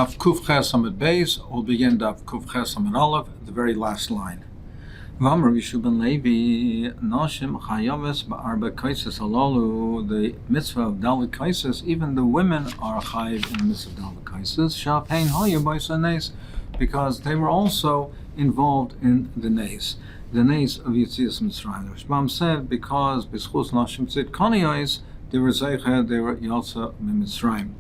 Daf Kuf Ches Amud Beis. We'll begin Daf Kuf Ches Amud Aleph, the very last line. V'amar Yishu ben Levi, Noshim Chayaves ba'arba kaises halalu. The mitzvah of dalit kaises, even the women are chayiv in the mitzvah of dalit kaises. Shapein hoya b'isa nes, because they were also involved in the nes of Yetzias Mitzrayim. The Rashbam said because b'schus Noshim tzidkoniyos, they were zeicha, they were yotza mitzrayim.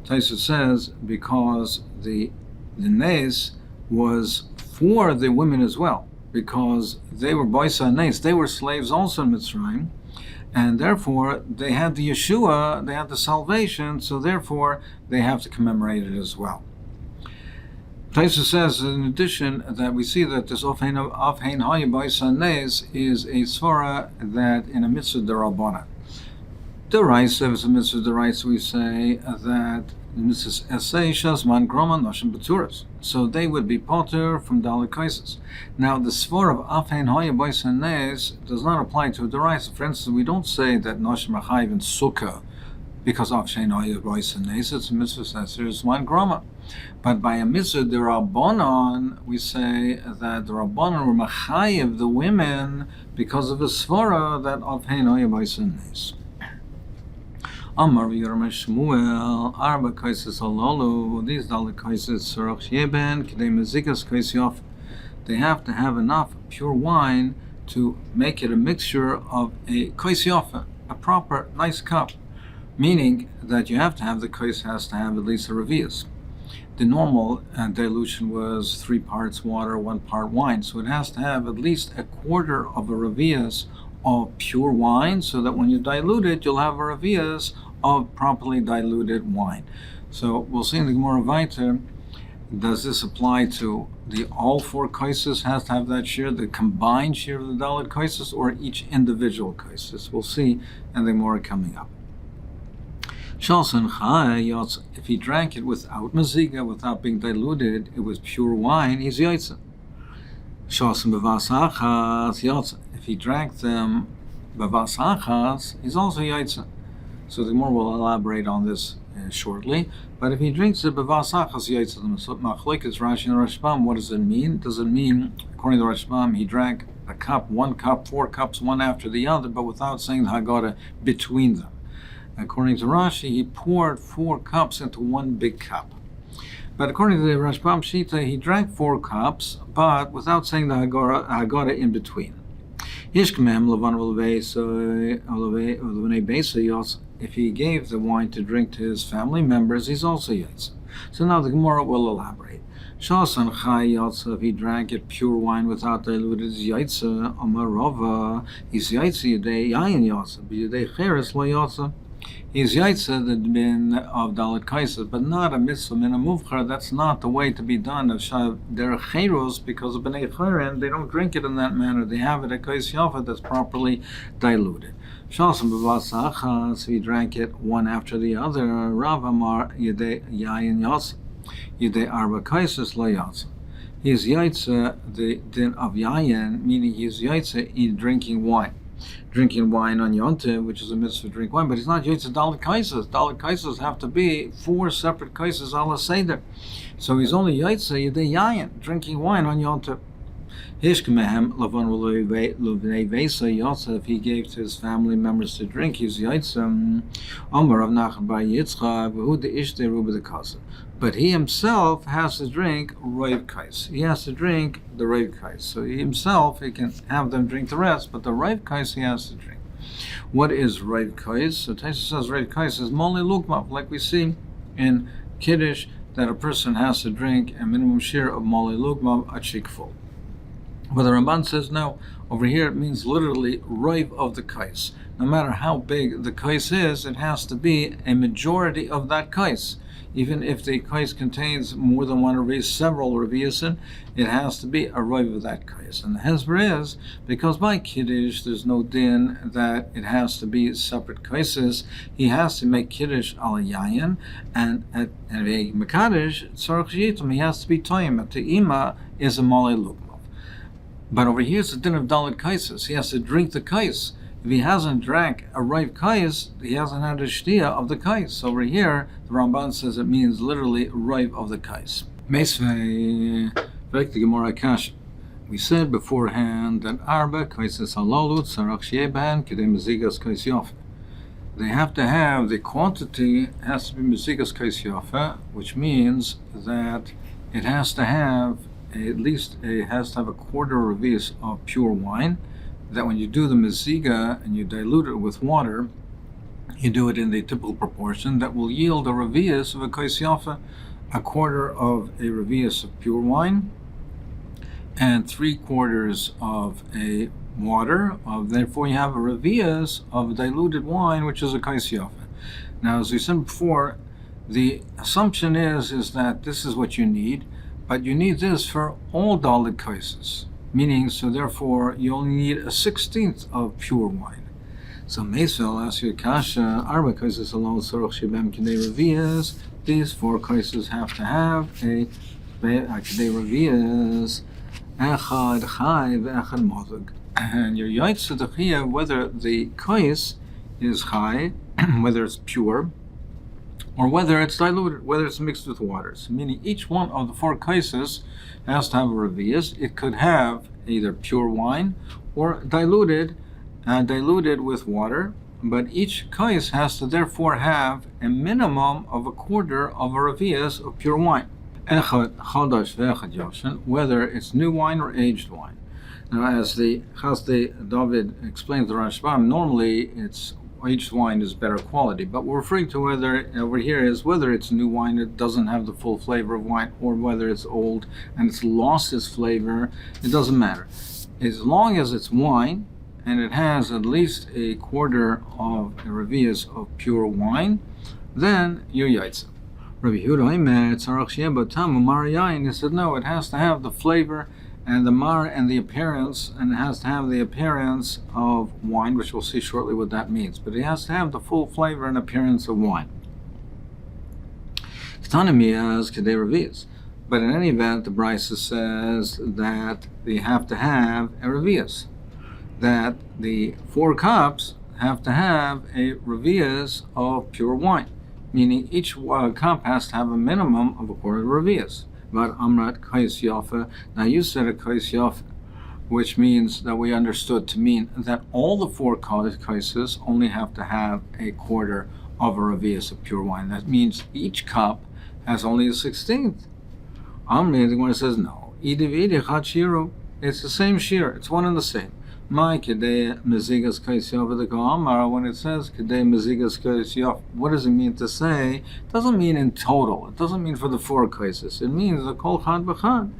Taisa says because the nes was for the women as well, because they were boisa nes, they were slaves also in Mitzrayim, and therefore they had the Yeshua, they had the salvation, so therefore they have to commemorate it as well. Taisa says in addition that we see that this Ofhein Haya boisa nes is a svara that in a mitzvah derabbanan. Deraisa is a mitzvah deraisa, we say that Mrs. Essay Shazman Groma Noshim Baturas. So they would be potter from Dalit Kaises. Now the svar of Afhein Hoya Bois Nes does not apply to a deraisa. For instance, we don't say that Noshim Rachayiv in Sukkah because Afhein Hoya Bois Nes, it's a mitzvah Shazman Groma. But by a mitzvah derabbanan, we say that the Rabbanan were Machayiv the women because of a svara that Afhein Hoya Bois Nes. Amar v'Yirmei Shmuel, Arba Kaises Halalu, these Dalit Kaises, Sarach Yeben, K'dei Mezikas Kais Yof. They have to have enough pure wine to make it a mixture of a Kais Yofa, a proper, nice cup. Meaning that you have to have, the Kais has to have at least a revius. The normal dilution was 3 parts water, 1 part wine, so it has to have at least a quarter of a revius of pure wine, so that when you dilute it, you'll have a revius of properly diluted wine. So we'll see in the Gemara Vayter, does this apply to the all 4 kaises has to have that share, the combined share of the dalit kaises, or each individual kaises? We'll see in the Gemara coming up. If he drank it without maziga, without being diluted, it was pure wine, he's yotza. If he drank them bavas achas, he's also yaitza. So the Gemara will elaborate on this shortly. But if he drinks the bavas achas yaitza, so machlekes Rashi and Rashbam, what does it mean? Does it mean, according to Rashbam, he drank a cup, 1 cup, 4 cups, one after the other, but without saying the Haggadah between them? According to Rashi, he poured 4 cups into 1 big cup. But according to the Rashbam Shita, he drank 4 cups, but without saying the Haggadah in between. If he gave the wine to drink to his family members, he's also yotza. So now the Gemara will elaborate. If he drank it pure wine without diluted, is yotza. Amarava, he's yotza yedei yayin yotza, but yedei cheres lo yotza. He's yaitza the bin of dalit kaises, but not a mitzvah min a muvchar. That's not the way to be done of shav derech cheros, because of bnei chayren they don't drink it in that manner. They have it a kais yafa that's properly diluted. Shalsam b'vas achas, he drank it one after the other. Rav amar yedei yayin yotza, yedei arba kaises lo yotza. He's yaitza the din of yayin, meaning he's yaitza in drinking wine. Drinking wine on Yontif, which is a mitzvah to drink wine, but he's not yotza dalit kaises. Dalit kaises have to be 4 separate kaises ala seder. So he's only yotza yedei yayin, drinking wine on Yontif. Hishkemehem lavan l'vnei vesa yotza, if he gave to his family members to drink, he's yotza. Amar Rav Nachman bar Yitzchak v'hu de'ishte ruba dekasa. But he himself has to drink roiv kais. He has to drink the roiv kais. So he himself, he can have them drink the rest, but the roiv kais he has to drink. What is roiv kais? So Taisa says roiv kais is moli lukmav, like we see in Kiddush, that a person has to drink a minimum share of moli lukmav, a cheekful. But the Ramban says no. Over here it means literally roiv of the kais. No matter how big the kais is, it has to be a majority of that kais. Even if the kais contains more than 1 revius, several reviusin, it has to be a roiv of that kais. And the hesber is, because by Kiddush there's no din that it has to be separate kaises, he has to make Kiddush ala yayin, and at a mekadesh, tzarech yitum, he has to be toyim. At the ima is a malei lukmav. But over here it's the din of dalit kaises. He has to drink the kais. If he hasn't drank a ripe kais, he hasn't had a shtia of the kais. Over here, the Ramban says it means literally ripe of the kais. Meisvei, back to Gemara Kash. We said beforehand that arba kaises halalu tzarach sheben kedei mezigas kais yofe. They have to have, the quantity has to be mezigas kais yofe, which means that it has to have it has to have a quarter of of pure wine. That when you do the meziga and you dilute it with water, you do it in the typical proportion that will yield a revius of a kais yofe, a quarter of a revius of pure wine, and 3/4 of a water. Therefore, you have a revius of diluted wine, which is a kais yofe. Now, as we said before, the assumption is that this is what you need, but you need this for all dalit kaises. Meaning, so therefore, you only need a 1/16 of pure wine. So Meisel asks you, Kasha, arba kaises alone, sorach shebem kidei revias. These 4 kaises have to have a kidei revias, echad chai ve'echad mazug. And your yaitz tzedachia, whether the kais is chai, whether it's pure, or whether it's diluted, whether it's mixed with waters. Meaning each one of the 4 kaises has to have a revius. It could have either pure wine or diluted with water, but each kais has to therefore have a minimum of a quarter of a revius of pure wine. Echad chadash ve'echad yoshen, whether it's new wine or aged wine. Now, as the Dovid explains the Rashbam, normally it's aged wine is better quality, but we're referring to whether over here is whether it's new wine, it doesn't have the full flavor of wine, or whether it's old and it's lost its flavor. It doesn't matter. As long as it's wine and it has at least a quarter of a revius of pure wine, then you're yaitza. Rabbi Yehuda he said no, it has to have the flavor and the mar and the appearance, and it has to have the appearance of wine, which we'll see shortly what that means. But it has to have the full flavor and appearance of wine. But in any event, the Brisa says that they have to have a revius, that the 4 cups have to have a revius of pure wine, meaning each cup has to have a minimum of a quarter of revius. But Amrat kais yofe. Now you said a kais yofe, which means that we understood to mean that all the 4 kaises only have to have a quarter of a revius of pure wine. That means each cup has only a 1/16. Amri, the one says no. It's the same shear. It's one and the same. My kedei mezigas kais yofe the Amar, when it says kedei mezigas kais yofe, what does it mean to say? It doesn't mean in total. It doesn't mean for the 4 kaises. It means the kol chad b'chad.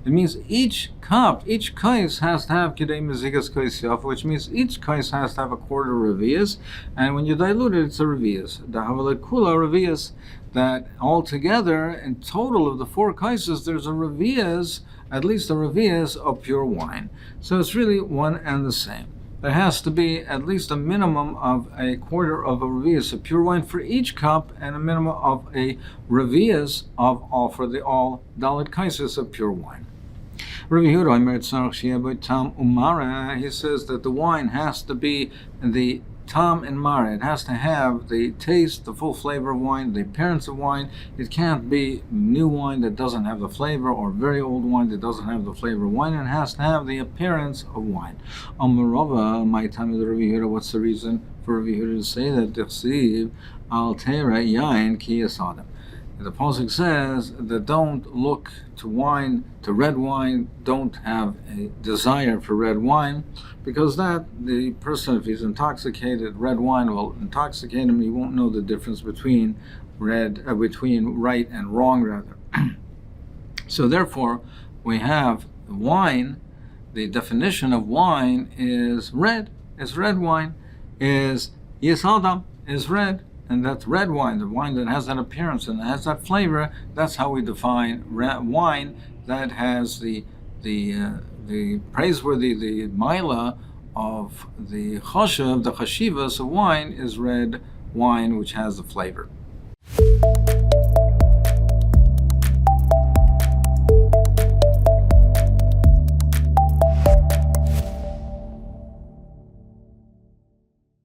It means each cup, each kais has to have kedei mezigas kais yofe, which means each kais has to have a quarter revius, and when you dilute it, it's a revius. Dahavelet kula revius. That altogether, in total of the 4 kaises, there's a revius, at least a revius of pure wine. So it's really one and the same. There has to be at least a minimum of a quarter of a revius of pure wine for each cup, and a minimum of a revius of all for the all dalit kaises of pure wine. He says that the wine has to be the tam and mara. It has to have the taste, the full flavor of wine, the appearance of wine. It can't be new wine that doesn't have the flavor, or very old wine that doesn't have the flavor of wine. It has to have the appearance of wine. Amarava, my time of the Rabbi Yehuda, what's the reason for Rabbi Yehuda to say that? Dirshu al tera yain ki yasadam. The pasuk says that don't look to wine, to red wine, don't have a desire for red wine, because that the person, if he's intoxicated, red wine will intoxicate him. He won't know the difference between between right and wrong, rather. So therefore, we have wine. The definition of wine is red. Is red wine. Is yisaldam. Is red. And that's red wine, the wine that has that appearance and has that flavor. That's how we define wine that has the praiseworthy, the mila of the chashav, the chashivas of wine is red wine, which has the flavor.